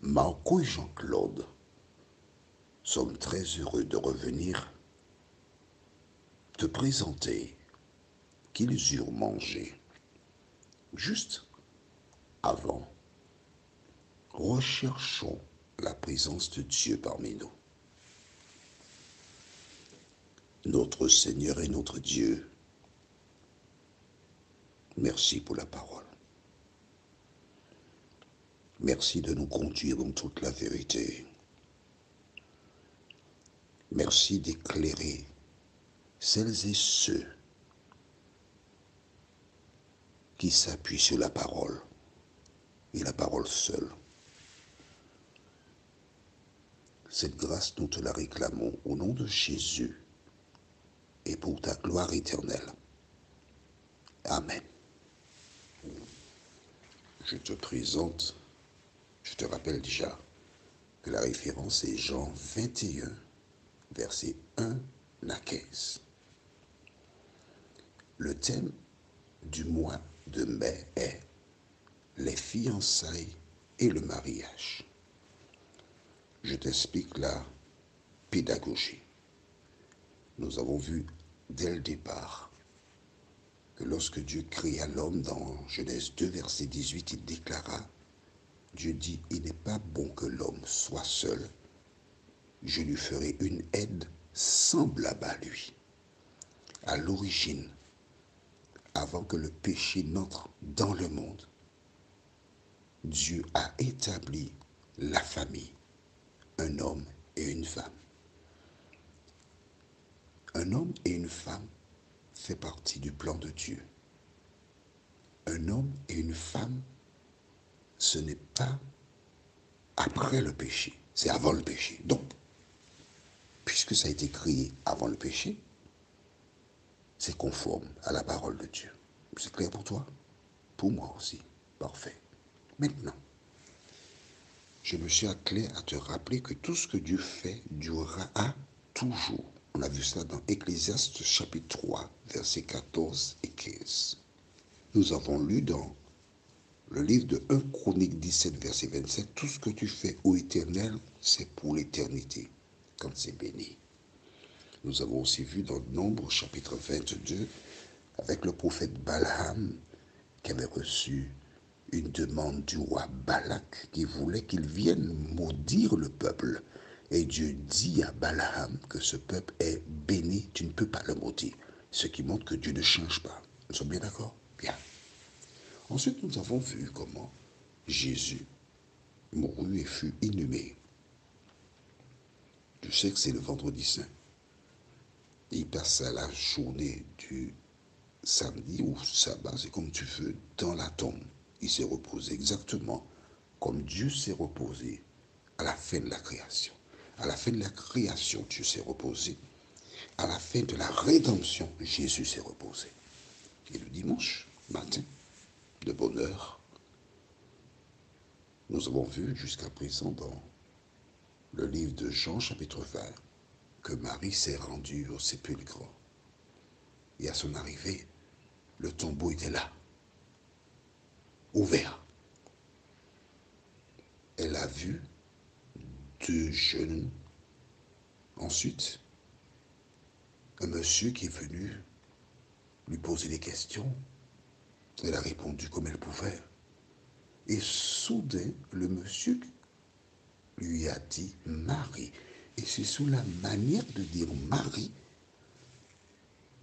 Marco et Jean-Claude sommes très heureux de revenir te présenter qu'ils eurent mangé. Juste avant, recherchons la présence de Dieu parmi nous. Notre Seigneur et notre Dieu, merci pour la parole. Merci de nous conduire dans toute la vérité. Merci d'éclairer celles et ceux qui s'appuient sur la parole et la parole seule. Cette grâce, nous te la réclamons au nom de Jésus et pour ta gloire éternelle. Amen. Je te présente, je te rappelle déjà que la référence est Jean 21, versets 1 à 15. Le thème du mois de mai est les fiançailles et le mariage. Je t'explique la pédagogie. Nous avons vu dès le départ que lorsque Dieu créa l'homme dans Genèse 2, verset 18, il déclara, Dieu dit, il n'est pas bon que l'homme soit seul, je lui ferai une aide semblable à lui. À l'origine, avant que le péché n'entre dans le monde, Dieu a établi la famille, un homme et une femme. Un homme et une femme fait partie du plan de Dieu. Un homme et une femme, ce n'est pas après le péché, c'est avant le péché. Donc, puisque ça a été créé avant le péché, c'est conforme à la parole de Dieu. C'est clair pour toi? Pour moi aussi. Parfait. Maintenant, je me suis attelé à te rappeler que tout ce que Dieu fait durera à toujours. On a vu cela dans Ecclésiaste chapitre 3, versets 14 et 15. Nous avons lu dans le livre de 1 Chronique 17, verset 27, tout ce que tu fais, ô Éternel, c'est pour l'éternité, quand c'est béni. Nous avons aussi vu dans Nombre chapitre 22, avec le prophète Balaam, qui avait reçu une demande du roi Balak, qui voulait qu'il vienne maudire le peuple. Et Dieu dit à Balaam que ce peuple est béni, tu ne peux pas le maudire. Ce qui montre que Dieu ne change pas. Nous sommes bien d'accord? Bien. Ensuite, nous avons vu comment Jésus mourut et fut inhumé. Tu sais que c'est le vendredi saint. Il passa la journée du samedi ou sabbat, c'est comme tu veux, dans la tombe. Il s'est reposé exactement comme Dieu s'est reposé à la fin de la création. À la fin de la création, Dieu s'est reposé. À la fin de la rédemption, Jésus s'est reposé. Et le dimanche matin, de bonne heure, nous avons vu jusqu'à présent dans le livre de Jean, chapitre 20, que Marie s'est rendue au sépulcre. Et à son arrivée, le tombeau était là, ouvert. Elle a vu deux jeunes. Ensuite, un monsieur qui est venu lui poser des questions. Elle a répondu comme elle pouvait. Et soudain, le monsieur lui a dit Marie. Et c'est sous la manière de dire Marie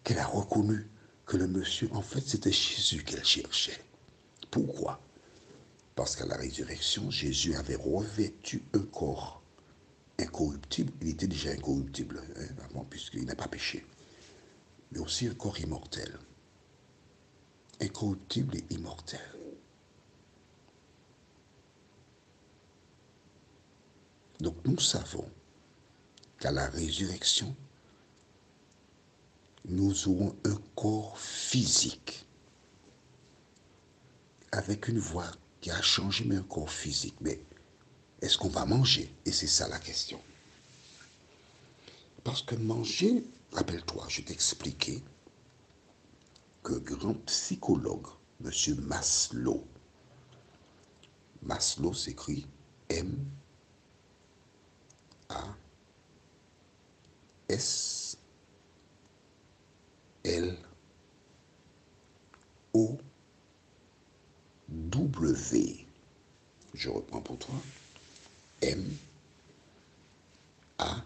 qu'elle a reconnu que le monsieur, en fait, c'était Jésus qu'elle cherchait. Pourquoi? Parce qu'à la résurrection, Jésus avait revêtu un corps incorruptible. Il était déjà incorruptible avant, puisqu'il n'a pas péché. Mais aussi un corps immortel. Incorruptible et immortel. Donc nous savons qu'à la résurrection, nous aurons un corps physique avec une voix qui a changé, mais un corps physique. Mais est-ce qu'on va manger? Et c'est ça la question. Parce que manger, rappelle-toi, je t'expliquais que grand psychologue, M. Maslow s'écrit M, A, S, L, O, W. Je reprends pour toi. M, A,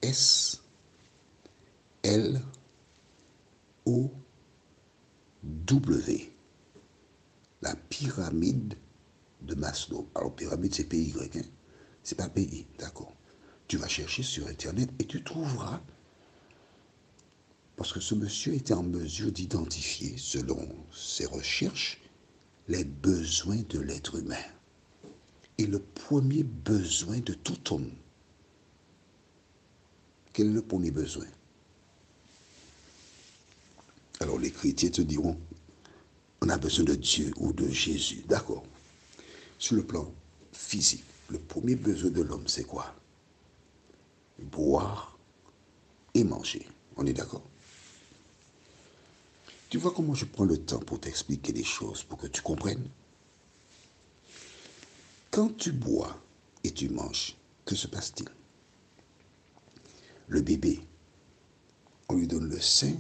S, L, O, W. La pyramide de Maslow. Alors, pyramide, c'est PY, hein? C'est pas PI, d'accord. Tu vas chercher sur Internet et tu trouveras, parce que ce monsieur était en mesure d'identifier, selon ses recherches, les besoins de l'être humain. Et le premier besoin de tout homme, quel est le premier besoin? Alors les chrétiens te diront, on a besoin de Dieu ou de Jésus, d'accord. Sur le plan physique, le premier besoin de l'homme, c'est quoi? Boire et manger. On est d'accord? Tu vois comment je prends le temps pour t'expliquer les choses, pour que tu comprennes? Quand tu bois et tu manges, que se passe-t-il? Le bébé, on lui donne le sein,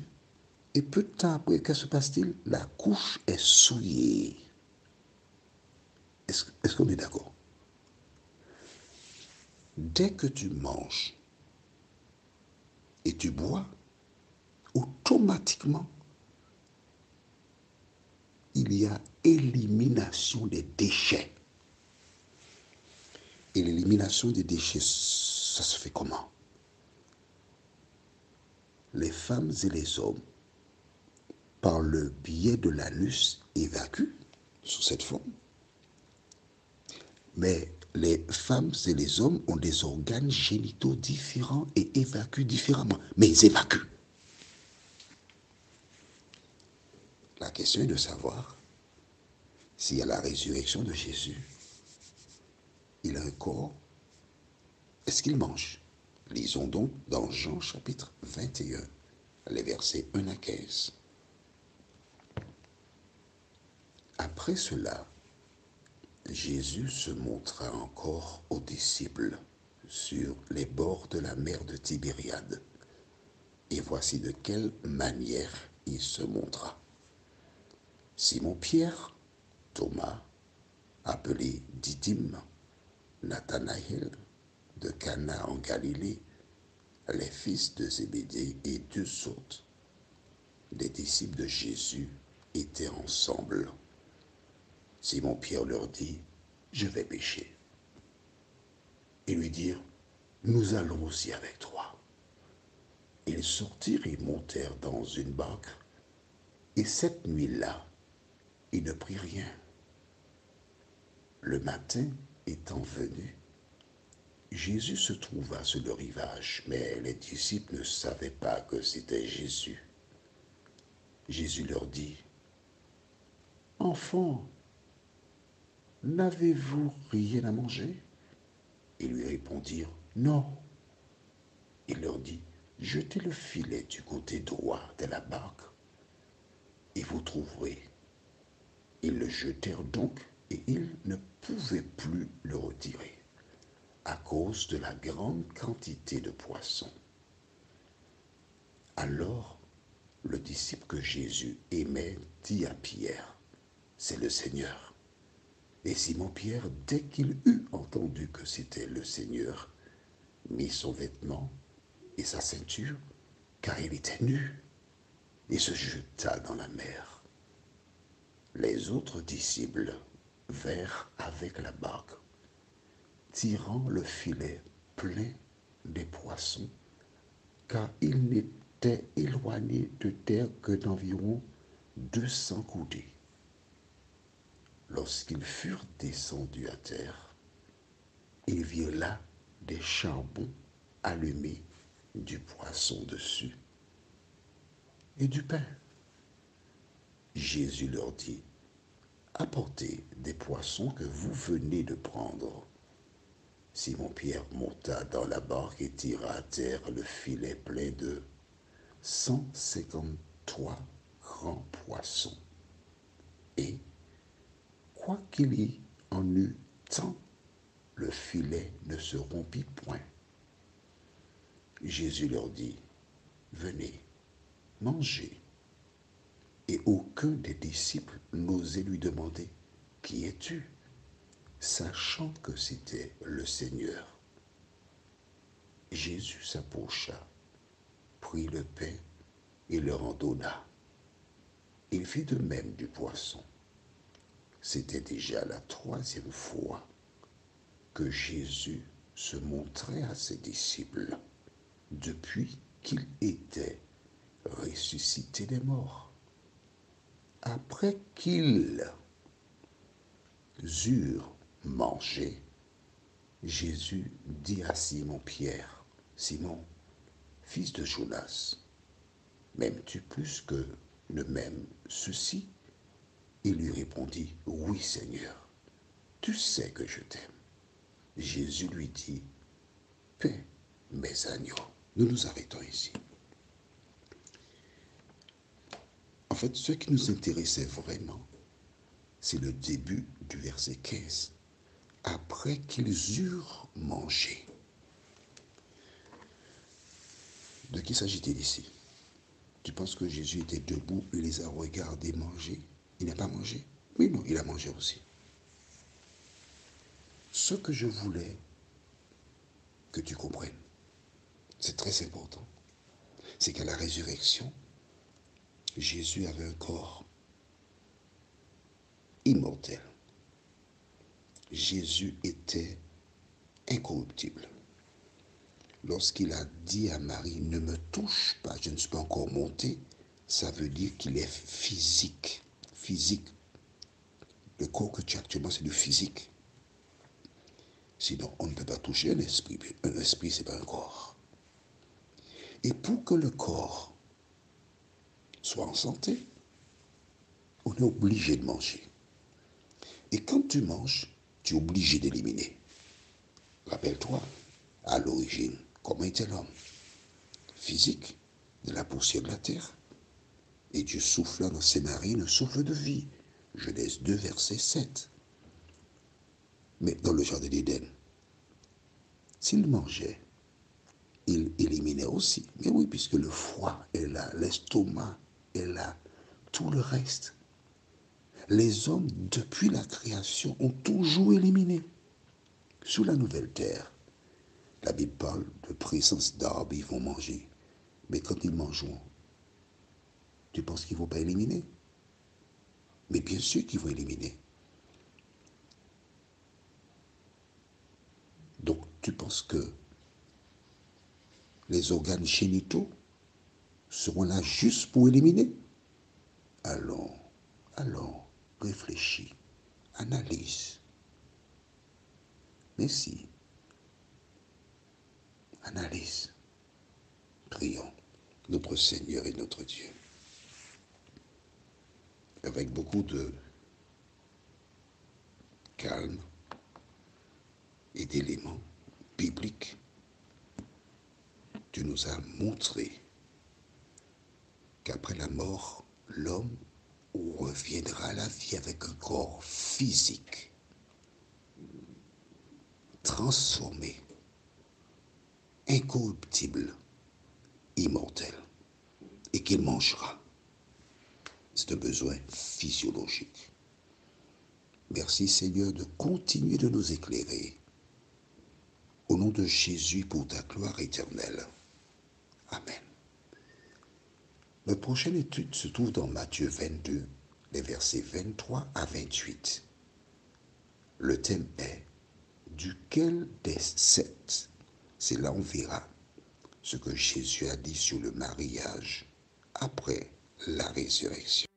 et peu de temps après, que se passe-t-il? La couche est souillée. Est-ce qu'on est d'accord? Dès que tu manges et tu bois, automatiquement, il y a élimination des déchets. Et l'élimination des déchets, ça se fait comment? Les femmes et les hommes, par le biais de l'anus, évacuent sous cette forme. Mais les femmes et les hommes ont des organes génitaux différents et évacuent différemment. Mais ils évacuent. La question est de savoir si à la résurrection de Jésus, il a un corps, est-ce qu'il mange? Lisons donc dans Jean chapitre 21, les versets 1 à 15. Après cela, Jésus se montra encore aux disciples sur les bords de la mer de Tibériade. Et voici de quelle manière il se montra. Simon-Pierre, Thomas, appelé Didyme, Nathanaël, de Cana en Galilée, les fils de Zébédée et deux autres, des disciples de Jésus, étaient ensemble. Simon-Pierre leur dit, je vais pêcher. Ils lui dirent, nous allons aussi avec toi. Ils sortirent et montèrent dans une barque, et cette nuit-là, ils ne prirent rien. Le matin étant venu, Jésus se trouva sur le rivage, mais les disciples ne savaient pas que c'était Jésus. Jésus leur dit, enfants, n'avez-vous rien à manger? Ils lui répondirent, non. Il leur dit, jetez le filet du côté droit de la barque et vous trouverez. Ils le jetèrent donc et ils ne pouvaient plus le retirer à cause de la grande quantité de poissons. Alors, le disciple que Jésus aimait dit à Pierre, c'est le Seigneur. Et Simon-Pierre, dès qu'il eut entendu que c'était le Seigneur, mit son vêtement et sa ceinture, car il était nu, et se jeta dans la mer. Les autres disciples vinrent avec la barque, tirant le filet plein des poissons, car ils n'étaient éloignés de terre que d'environ 200 coudées. Lorsqu'ils furent descendus à terre, ils virent là des charbons allumés, du poisson dessus et du pain. Jésus leur dit, apportez des poissons que vous venez de prendre. Simon-Pierre monta dans la barque et tira à terre le filet plein de 153 grands poissons. Et, quoiqu'il y en eût Pourtant, le filet ne se rompit point. Jésus leur dit, venez, mangez. Et aucun des disciples n'osait lui demander, qui es-tu? Sachant que c'était le Seigneur. Jésus s'approcha, prit le pain et leur en donna. Il fit de même du poisson. C'était déjà la 3e fois que Jésus se montrait à ses disciples depuis qu'il était ressuscité des morts. Après qu'ils eurent mangé, Jésus dit à Simon-Pierre, Simon, fils de Jonas, m'aimes-tu plus que ne m'aime ceci? Il lui répondit, oui Seigneur, tu sais que je t'aime. Jésus lui dit, paix mes agneaux. Nous nous arrêtons ici. En fait, ce qui nous intéressait vraiment, c'est le début du verset 15. Après qu'ils eurent mangé. De qui s'agit-il ici? Tu penses que Jésus était debout, il les a regardés manger? Il n'a pas mangé? Oui, non, il a mangé aussi. Ce que je voulais que tu comprennes, c'est très important, c'est qu'à la résurrection, Jésus avait un corps immortel. Jésus était incorruptible. Lorsqu'il a dit à Marie, ne me touche pas, je ne suis pas encore monté, ça veut dire qu'il est physique. Physique. Le corps que tu as actuellement, c'est du physique. Sinon, on ne peut pas toucher un esprit. Un esprit, ce n'est pas un corps. Et pour que le corps soit en santé, on est obligé de manger. Et quand tu manges, tu es obligé d'éliminer. Rappelle-toi, à l'origine, comment était l'homme? Physique, de la poussière de la terre. Et Dieu souffla dans ses narines un souffle de vie. Genèse 2, verset 7. Mais dans le jardin d'Éden, s'il mangeait, il éliminait aussi. Mais oui, puisque le foie est là, l'estomac est là, tout le reste. Les hommes, depuis la création, ont toujours éliminé. Sur la nouvelle terre, la Bible parle de présence d'arbres, ils vont manger. Mais quand ils mangeront, tu penses qu'ils ne vont pas éliminer? Mais bien sûr qu'ils vont éliminer. Donc, tu penses que les organes génitaux seront là juste pour éliminer? Allons, réfléchis, analyse. Mais si, analyse, prions notre Seigneur et notre Dieu. Avec beaucoup de calme et d'éléments bibliques, tu nous as montré qu'après la mort, l'homme reviendra à la vie avec un corps physique, transformé, incorruptible, immortel, et qu'il mangera. C'est un besoin physiologique. Merci Seigneur de continuer de nous éclairer. Au nom de Jésus pour ta gloire éternelle. Amen. Notre prochaine étude se trouve dans Matthieu 22, les versets 23 à 28. Le thème est « Duquel des 7 ?» C'est là on verra ce que Jésus a dit sur le mariage après la résurrection.